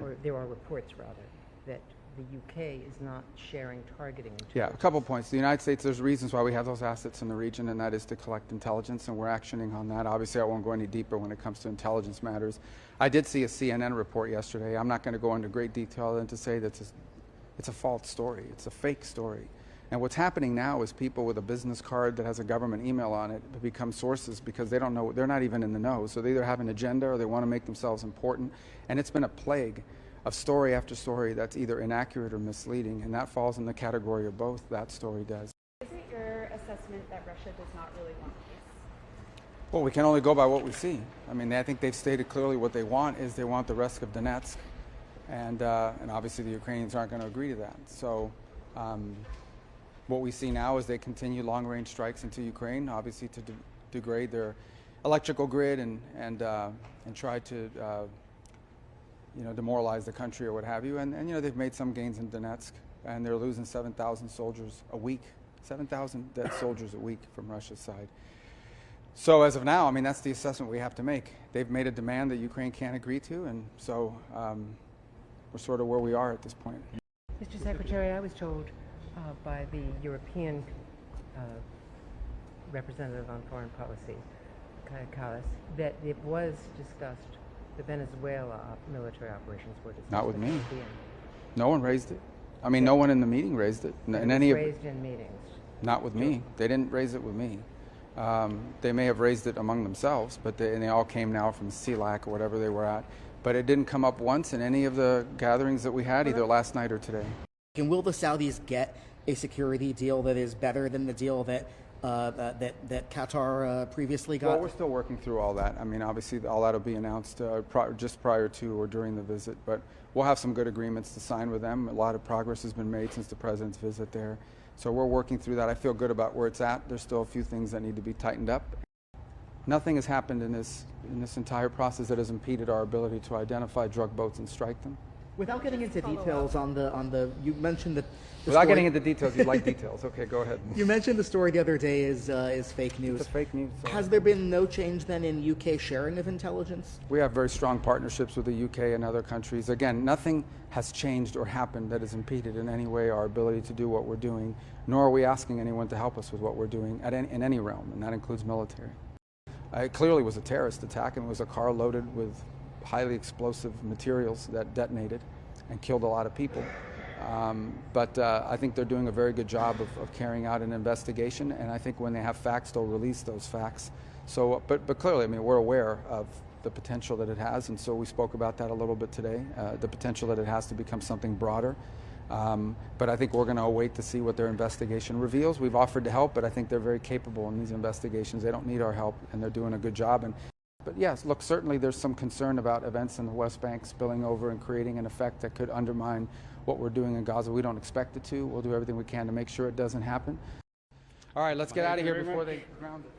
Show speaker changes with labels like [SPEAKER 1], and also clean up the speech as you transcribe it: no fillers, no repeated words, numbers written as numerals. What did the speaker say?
[SPEAKER 1] or there are reports rather, that the UK is not sharing targeting intelligence.
[SPEAKER 2] Yeah, a couple points. The United States, there's reasons why we have those assets in the region, and that is to collect intelligence, and we're actioning on that. Obviously, I won't go any deeper when it comes to intelligence matters. I did see a CNN report yesterday. I'm not going to go into great detail and to say that it's a false story. It's a fake story. And what's happening now is people with a business card that has a government email on it become sources because they don't know, they're not even in the know. So they either have an agenda or they want to make themselves important. And it's been a plague of story after story that's either inaccurate or misleading. And that falls in the category of both, that story does.
[SPEAKER 3] Is it your assessment that Russia does not really want peace?
[SPEAKER 2] Well, we can only go by what we see. I mean, I think they've stated clearly what they want is they want the rest of Donetsk. And obviously the Ukrainians aren't going to agree to that. So what we see now is they continue long-range strikes into Ukraine, obviously to degrade their electrical grid and try to demoralize the country or what have you. And they've made some gains in Donetsk, and they're losing 7,000 soldiers a week, 7,000 dead soldiers a week from Russia's side. So as of now, I mean, that's the assessment we have to make. They've made a demand that Ukraine can't agree to, and so we're sort of where we are at this point.
[SPEAKER 1] Mr. Secretary, I was told by the European representative on foreign policy, Kaja Kallas, that it was discussed, the Venezuela military operations were discussed.
[SPEAKER 2] Not with me. No one raised it. I mean, no one in the meeting raised it.
[SPEAKER 1] Raised in meetings.
[SPEAKER 2] Not with me. They didn't raise it with me. They may have raised it among themselves, but they all came now from CELAC or whatever they were at. But it didn't come up once in any of the gatherings that we had, either last night or today.
[SPEAKER 4] And will the Saudis get a security deal that is better than the deal that that Qatar previously got?
[SPEAKER 2] Well, we're still working through all that. I mean, obviously, all that will be announced just prior to or during the visit. But we'll have some good agreements to sign with them. A lot of progress has been made since the president's visit there. So we're working through that. I feel good about where it's at. There's still a few things that need to be tightened up. Nothing has happened in this entire process that has impeded our ability to identify drug boats and strike them.
[SPEAKER 4] Without getting into details on the you mentioned that.
[SPEAKER 2] Without getting into details, you like details. Okay, go ahead.
[SPEAKER 4] You mentioned the story the other day is fake news.
[SPEAKER 2] It's fake news.
[SPEAKER 4] Has there been no change then in UK sharing of intelligence?
[SPEAKER 2] We have very strong partnerships with the UK and other countries. Again, nothing has changed or happened that has impeded in any way our ability to do what we're doing, nor are we asking anyone to help us with what we're doing in any realm, and that includes military. It clearly was a terrorist attack, and it was a car loaded with highly explosive materials that detonated and killed a lot of people. But I think they're doing a very good job of carrying out an investigation, and I think when they have facts, they'll release those facts. So, but clearly, I mean, we're aware of the potential that it has, and so we spoke about that a little bit today, the potential that it has to become something broader. But I think we're going to await to see what their investigation reveals. We've offered to help, but I think they're very capable in these investigations. They don't need our help, and they're doing a good job. But yes, look, certainly there's some concern about events in the West Bank spilling over and creating an effect that could undermine what we're doing in Gaza. We don't expect it to. We'll do everything we can to make sure it doesn't happen. All right, let's get out of here before they ground it.